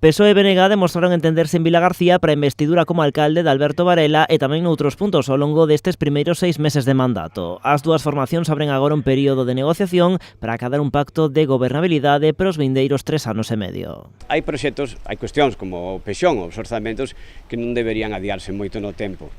PSOE e BNG demostraron entenderse en Vilagarcía para a investidura como alcalde de Alberto Varela e tamén noutros puntos ao longo destes primeiros 6 meses de mandato. As dúas formacións abren agora un período de negociación para acadar un pacto de gobernabilidade para os vindeiros 3 anos e medio. Hai proxectos, hai cuestións como o PEXón, os orzamentos que non deberían adiarse moito no tempo.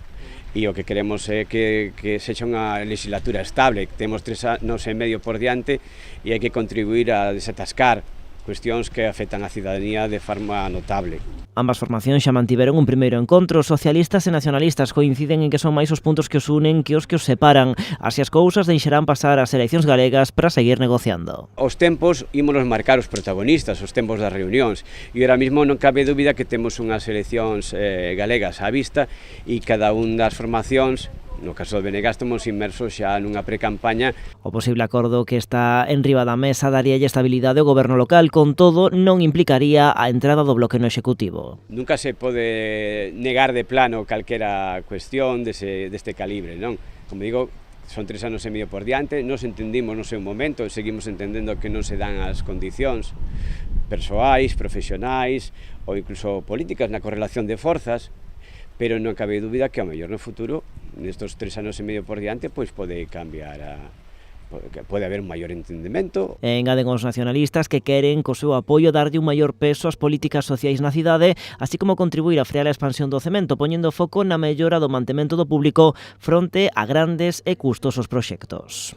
E o que queremos é que sexa unha legislatura estable, que temos 3 anos e medio por diante e hai que contribuir a desatascar cuestións que afectan a cidadanía de forma notable. Ambas formacións xa mantiveron un primeiro encontro. Socialistas e nacionalistas coinciden en que son máis os puntos que os unen que os separan. Así as cousas deixarán pasar as eleccións galegas para seguir negociando. Os tempos ímonos marcar os protagonistas, os tempos das reunións, e ahora mesmo non cabe dúbida que temos unhas eleccións galegas á vista e cada un das formacións, no caso do BNG, estamos inmersos xa nunha precampaña. O posible acordo que está en riba da mesa daría estabilidade ao goberno local, con todo non implicaría a entrada do bloque no executivo. Nunca se pode negar de plano calquera cuestión deste calibre, non? Como digo, son 3 anos e medio por diante, nos entendimos no seu momento, seguimos entendendo que non se dan as condicións persoais, profesionais ou incluso políticas na correlación de forzas, pero non cabe dúbida que ao mellor no futuro, nestes 3 anos e medio por diante, pois pode cambiar pode haber un maior entendemento. Engaden os nacionalistas que queren co seu apoio darlle un maior peso ás políticas sociais na cidade, así como contribuir a frear a expansión do cemento, poñendo foco na mellora do mantemento do público fronte a grandes e custosos proxectos.